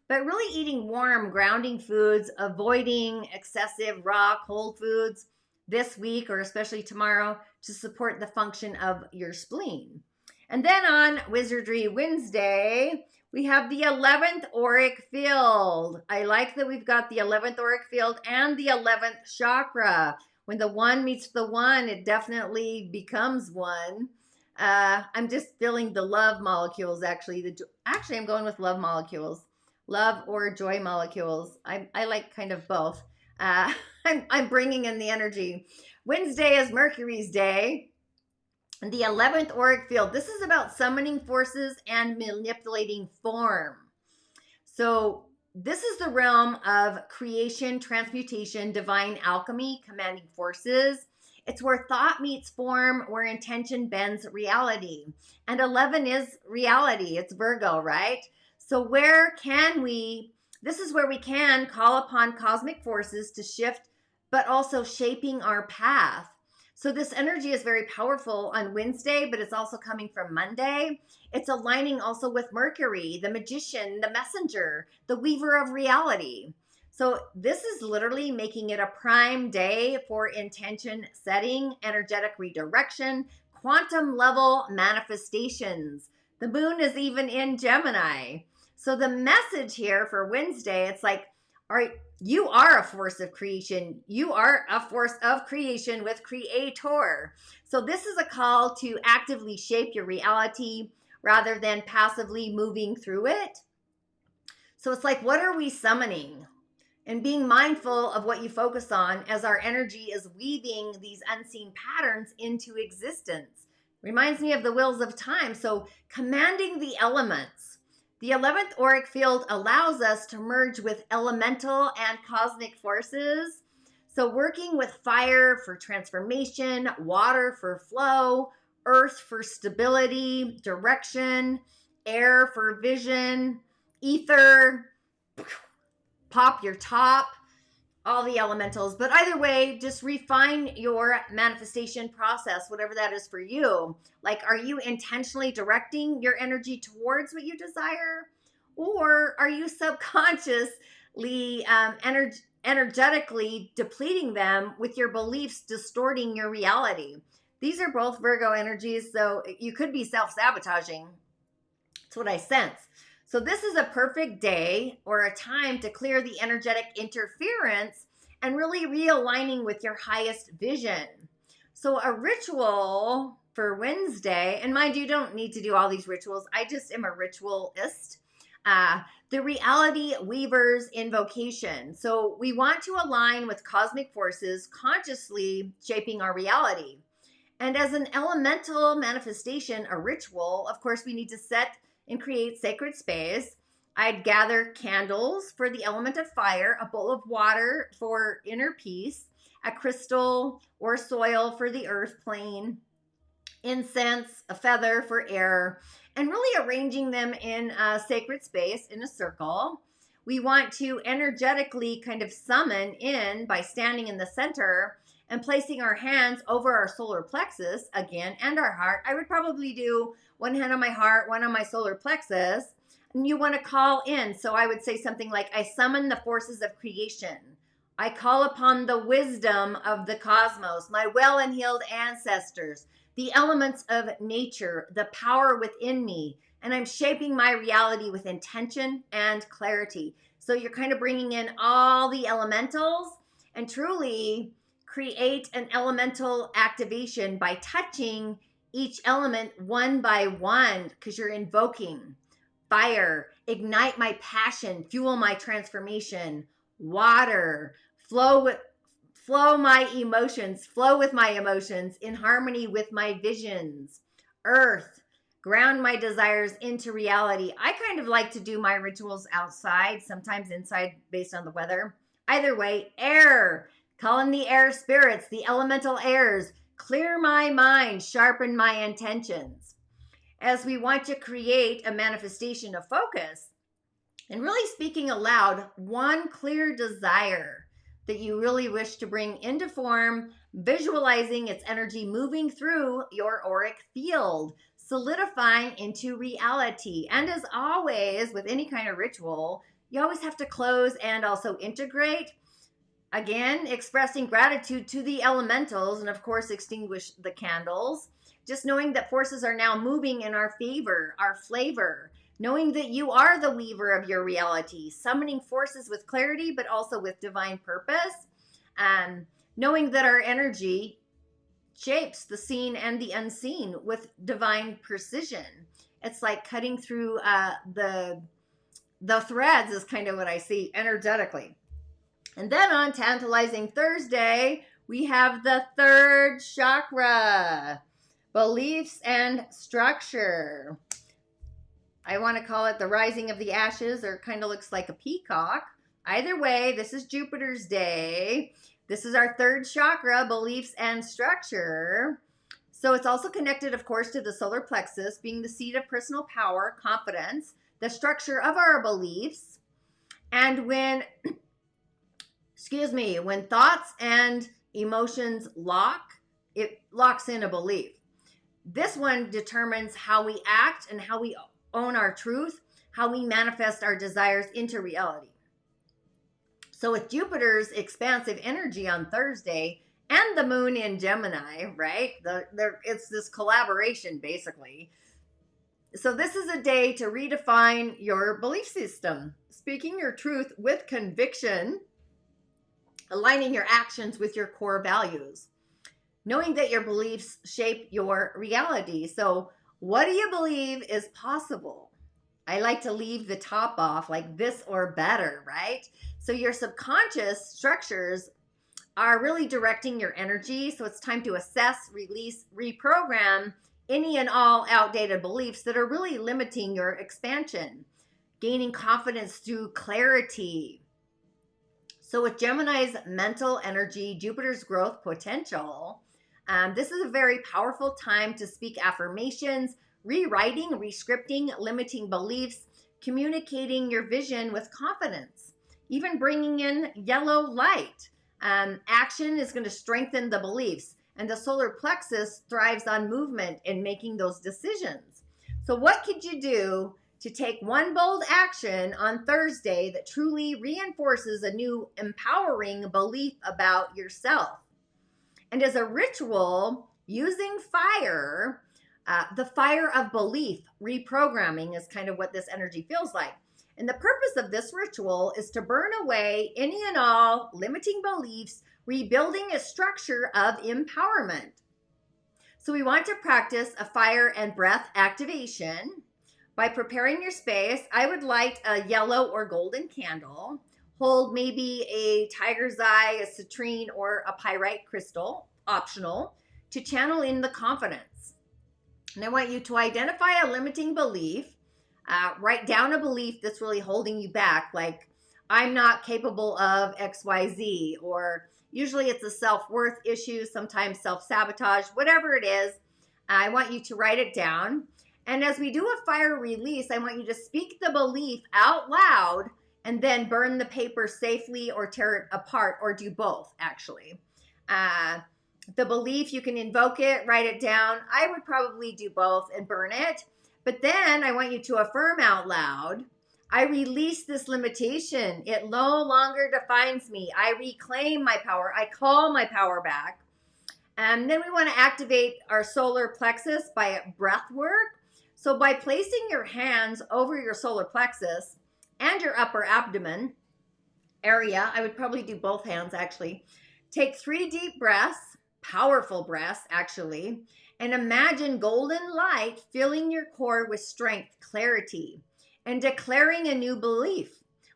But really eating warm, grounding foods, avoiding excessive raw, cold foods this week or especially tomorrow to support the function of your spleen. And then on Wizardry Wednesday, we have the 11th auric field. I like that we've got the 11th auric field and the 11th chakra. When the one meets the one, it definitely becomes one. I'm just feeling the love molecules, actually. Actually, I'm going with love molecules. Love or joy molecules. I like kind of both. I'm bringing in the energy. Wednesday is Mercury's day. And the 11th auric field. This is about summoning forces and manipulating form. So this is the realm of creation, transmutation, divine alchemy, commanding forces. It's where thought meets form, where intention bends reality. And 11 is reality. It's Virgo, right? So this is where we can call upon cosmic forces to shift, but also shaping our path. So this energy is very powerful on Wednesday, but it's also coming from Monday. It's aligning also with Mercury, the magician, the messenger, the weaver of reality. So this is literally making it a prime day for intention setting, energetic redirection, quantum level manifestations. The moon is even in Gemini. So the message here for Wednesday, it's like, all right, you are a force of creation. You are a force of creation with creator. So this is a call to actively shape your reality rather than passively moving through it. So it's like, what are we summoning? And being mindful of what you focus on as our energy is weaving these unseen patterns into existence. Reminds me of the wheels of time. So commanding the elements. The 11th auric field allows us to merge with elemental and cosmic forces. So working with fire for transformation, water for flow, earth for stability, direction, air for vision, ether, pop your top, all the elementals. But either way, just refine your manifestation process, whatever that is for you. Like, are you intentionally directing your energy towards what you desire? Or are you subconsciously energetically depleting them with your beliefs, distorting your reality? These are both Virgo energies, so you could be self-sabotaging. That's what I sense. So this is a perfect day or a time to clear the energetic interference and really realigning with your highest vision. So a ritual for Wednesday, and mind you, don't need to do all these rituals. I just am a ritualist. The reality weaver's invocation. So we want to align with cosmic forces, consciously shaping our reality. And as an elemental manifestation, a ritual, of course, we need to set and create sacred space. I'd gather candles for the element of fire, a bowl of water for inner peace, a crystal or soil for the earth plane, incense, a feather for air, and really arranging them in a sacred space in a circle. we want to energetically kind of summon in by standing in the center and placing our hands over our solar plexus again and our heart. I would probably do one hand on my heart, one on my solar plexus. And you want to call in. So I would say something like, I summon the forces of creation. I call upon the wisdom of the cosmos, my well and healed ancestors, the elements of nature, the power within me, and I'm shaping my reality with intention and clarity. So you're kind of bringing in all the elementals and truly create an elemental activation by touching each element one by one, because you're invoking fire, ignite my passion, fuel my transformation. Water, flow with my emotions, flow with my emotions in harmony with my visions. Earth, ground my desires into reality. I kind of like to do my rituals outside, sometimes inside based on the weather. Either way, air, call in the air spirits, the elemental airs, clear my mind, sharpen my intentions. As we want to create a manifestation of focus, and really speaking aloud, one clear desire that you really wish to bring into form, visualizing its energy moving through your auric field, solidifying into reality. And as always, with any kind of ritual, you always have to close and also integrate. Again, expressing gratitude to the elementals, and of course, extinguish the candles. Just knowing that forces are now moving in our favor, our flavor. Knowing that you are the weaver of your reality, summoning forces with clarity, but also with divine purpose. Knowing that our energy shapes the seen and the unseen with divine precision. It's like cutting through the threads is kind of what I see energetically. And then on Tantalizing Thursday, we have the third chakra, beliefs and structure. I want to call it the rising of the ashes, or it kind of looks like a peacock. Either way, this is Jupiter's day. This is our third chakra, beliefs and structure. So it's also connected, of course, to the solar plexus, being the seat of personal power, confidence, the structure of our beliefs. And when thoughts and emotions lock, it locks in a belief. This one determines how we act and how we own our truth, how we manifest our desires into reality. So with Jupiter's expansive energy on Thursday and the moon in Gemini, right? It's this collaboration basically. So this is a day to redefine your belief system, speaking your truth with conviction, aligning your actions with your core values, knowing that your beliefs shape your reality. So what do you believe is possible? I like to leave the top off like this or better, right? So your subconscious structures are really directing your energy. So it's time to assess, release, reprogram any and all outdated beliefs that are really limiting your expansion, gaining confidence through clarity. So with Gemini's mental energy, Jupiter's growth potential, this is a very powerful time to speak affirmations, rewriting, rescripting, limiting beliefs, communicating your vision with confidence, even bringing in yellow light. Action is going to strengthen the beliefs, and the solar plexus thrives on movement and making those decisions. So what could you do to take one bold action on Thursday that truly reinforces a new empowering belief about yourself? And as a ritual, using fire, the fire of belief, reprogramming is kind of what this energy feels like. And the purpose of this ritual is to burn away any and all limiting beliefs, rebuilding a structure of empowerment. So we want to practice a fire and breath activation. By preparing your space, I would light a yellow or golden candle. Hold maybe a tiger's eye, a citrine, or a pyrite crystal, optional, to channel in the confidence. And I want you to identify a limiting belief. Write down a belief that's really holding you back, like I'm not capable of XYZ, or usually it's a self-worth issue, sometimes self-sabotage, whatever it is. I want you to write it down. And as we do a fire release, I want you to speak the belief out loud and then burn the paper safely or tear it apart, or do both, actually. The belief, you can invoke it, write it down. I would probably do both and burn it. But then I want you to affirm out loud, I release this limitation. It no longer defines me. I reclaim my power. I call my power back. And then we want to activate our solar plexus by breath work. So by placing your hands over your solar plexus and your upper abdomen area, I would probably do both hands actually. Take 3 deep breaths, powerful breaths actually, and imagine golden light filling your core with strength, clarity, and declaring a new belief.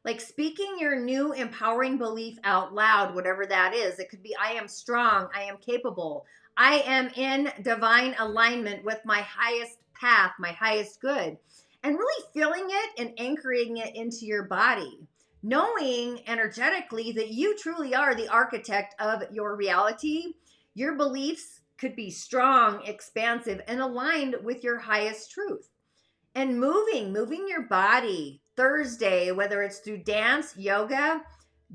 Like speaking your new empowering belief out loud, whatever that is. It could be, I am strong, I am capable, I am in divine alignment with my highest path, my highest good. And really feeling it and anchoring it into your body. Knowing energetically that you truly are the architect of your reality. Your beliefs could be strong, expansive, and aligned with your highest truth. And moving your body. Thursday, whether it's through dance, yoga,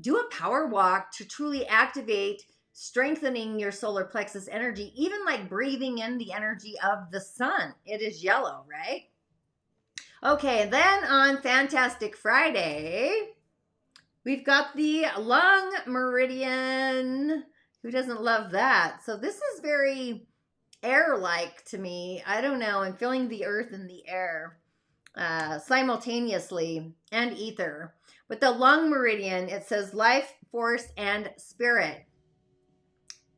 do a power walk to truly activate, strengthening your solar plexus energy, even like breathing in the energy of the sun. It is yellow, right? Okay, then on Fantastic Friday, we've got the lung meridian. Who doesn't love that? So this is very air-like to me. I don't know. I'm feeling the earth and the air simultaneously, and ether. With the lung meridian, it says life, force, and spirit.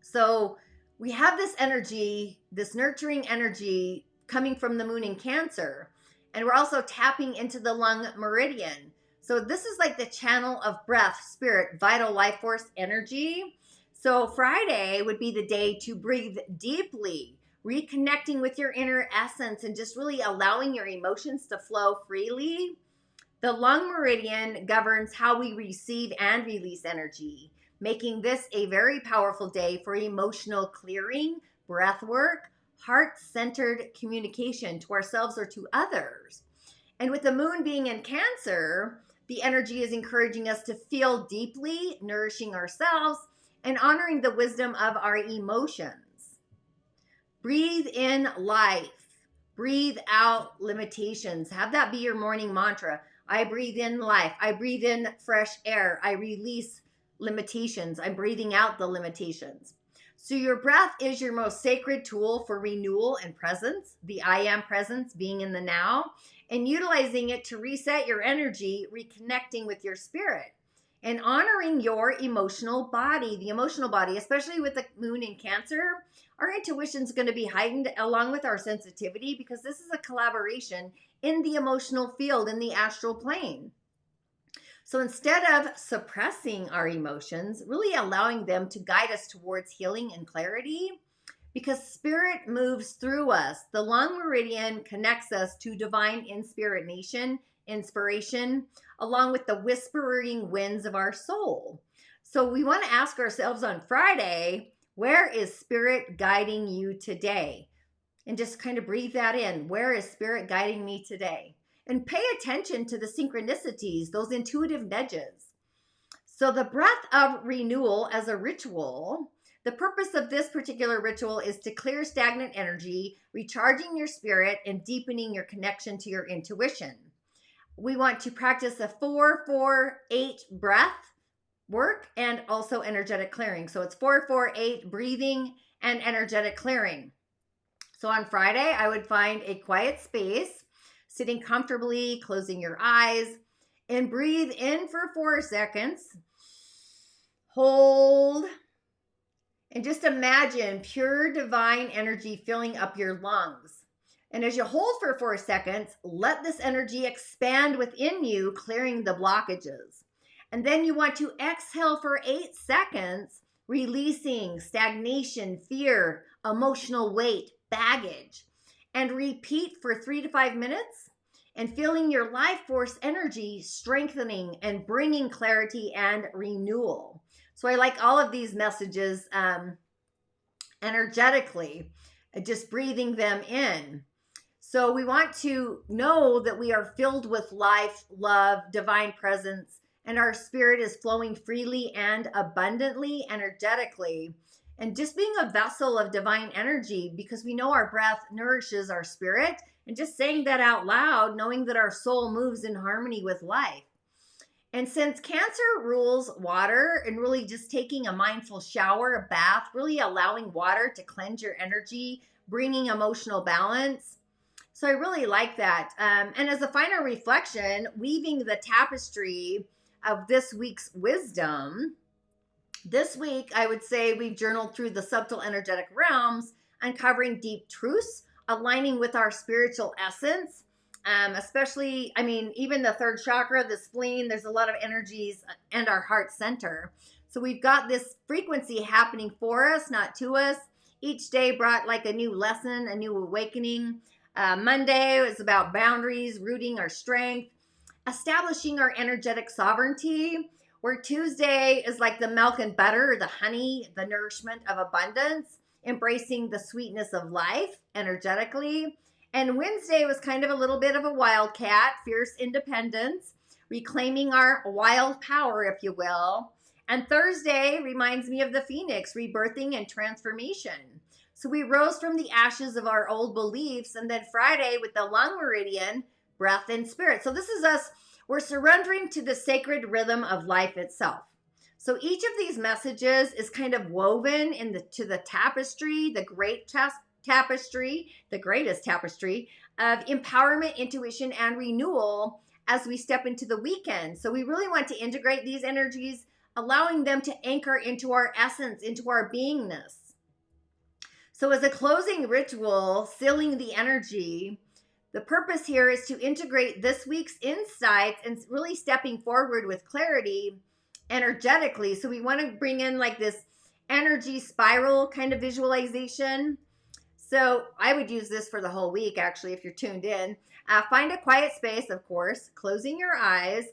So we have this energy, this nurturing energy coming from the moon in Cancer. And we're also tapping into the lung meridian. So this is like the channel of breath, spirit, vital life force energy. So Friday would be the day to breathe deeply, reconnecting with your inner essence and just really allowing your emotions to flow freely. The lung meridian governs how we receive and release energy, making this a very powerful day for emotional clearing, breath work, heart-centered communication to ourselves or to others. And with the moon being in Cancer, the energy is encouraging us to feel deeply, nourishing ourselves, and honoring the wisdom of our emotions. Breathe in life. Breathe out limitations. Have that be your morning mantra. I breathe in life. I breathe in fresh air. I release limitations. I'm breathing out the limitations. So your breath is your most sacred tool for renewal and presence, the I am presence, being in the now, and utilizing it to reset your energy, reconnecting with your spirit, and honoring your emotional body. The emotional body, especially with the moon in Cancer, our intuition is going to be heightened along with our sensitivity, because this is a collaboration in the emotional field, in the astral plane. So instead of suppressing our emotions, really allowing them to guide us towards healing and clarity, because spirit moves through us. The lung meridian connects us to divine inspiration, along with the whispering winds of our soul. So we want to ask ourselves on Friday, where is spirit guiding you today? And just kind of breathe that in. Where is spirit guiding me today? And pay attention to the synchronicities, those intuitive nudges. So the breath of renewal as a ritual, the purpose of this particular ritual is to clear stagnant energy, recharging your spirit, and deepening your connection to your intuition. We want to practice a 4-4-8 breath work and also energetic clearing. So it's 4-4-8 breathing and energetic clearing. So on Friday, I would find a quiet space, sitting comfortably, closing your eyes, and breathe in for 4 seconds. Hold. And just imagine pure divine energy filling up your lungs. And as you hold for 4 seconds, let this energy expand within you, clearing the blockages. And then you want to exhale for 8 seconds, releasing stagnation, fear, emotional weight, baggage. And repeat for 3 to 5 minutes, and feeling your life force energy strengthening and bringing clarity and renewal. So I like all of these messages energetically, just breathing them in. So we want to know that we are filled with life, love, divine presence, and our spirit is flowing freely and abundantly, energetically. And just being a vessel of divine energy, because we know our breath nourishes our spirit. And just saying that out loud, knowing that our soul moves in harmony with life. And since Cancer rules water, and really just taking a mindful shower, a bath, really allowing water to cleanse your energy, bringing emotional balance. So I really like that. And as a final reflection, weaving the tapestry of this week's wisdom, this week I would say we've journaled through the subtle energetic realms, uncovering deep truths, aligning with our spiritual essence. Especially, I mean, even the third chakra, the spleen, there's a lot of energies, and our heart center. So we've got this frequency happening for us, not to us. Each day brought like a new lesson, a new awakening. Monday was about boundaries, rooting our strength, establishing our energetic sovereignty. Where Tuesday is like the milk and butter, the honey, the nourishment of abundance, embracing the sweetness of life energetically. And Wednesday was kind of a little bit of a wildcat, fierce independence, reclaiming our wild power, if you will. And Thursday reminds me of the phoenix, rebirthing and transformation. So we rose from the ashes of our old beliefs. And then Friday with the lung meridian, breath and spirit. So this is us, we're surrendering to the sacred rhythm of life itself. So each of these messages is kind of woven to the tapestry, the great tapestry, the greatest tapestry of empowerment, intuition, and renewal as we step into the weekend. So we really want to integrate these energies, allowing them to anchor into our essence, into our beingness. So as a closing ritual, sealing the energy, the purpose here is to integrate this week's insights and really stepping forward with clarity energetically. So we want to bring in like this energy spiral kind of visualization. So I would use this for the whole week, actually, if you're tuned in. Find a quiet space, of course, closing your eyes,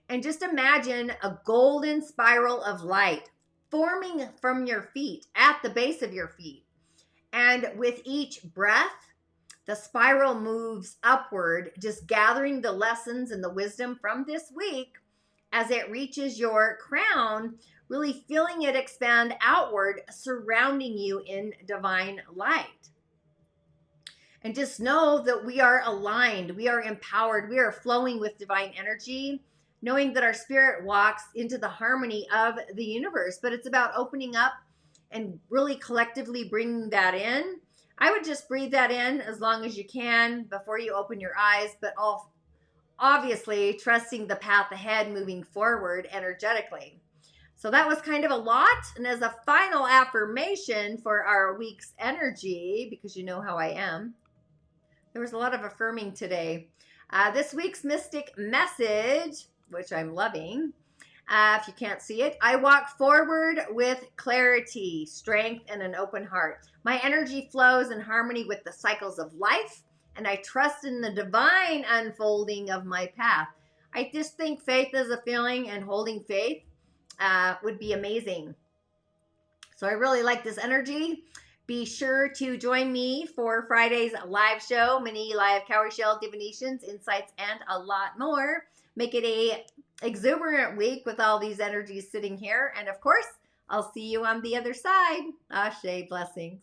and just imagine a golden spiral of light forming from your feet, at the base of your feet. And with each breath, the spiral moves upward, just gathering the lessons and the wisdom from this week as it reaches your crown, really feeling it expand outward, surrounding you in divine light. And just know that we are aligned, we are empowered, we are flowing with divine energy, knowing that our spirit walks into the harmony of the universe. But it's about opening up and really collectively bringing that in. I would just breathe that in as long as you can before you open your eyes, but obviously trusting the path ahead, moving forward energetically. So that was kind of a lot. And as a final affirmation for our week's energy, because you know how I am, there was a lot of affirming today. This week's mystic message, which I'm loving, if you can't see it, I walk forward with clarity, strength, and an open heart. My energy flows in harmony with the cycles of life, and I trust in the divine unfolding of my path. I just think faith is a feeling, and holding faith would be amazing. So I really like this energy. Be sure to join me for Friday's live show, mini live cowrie shell divinations, insights, and a lot more. Make it a exuberant week with all these energies sitting here. And of course, I'll see you on the other side. Ashe, blessings.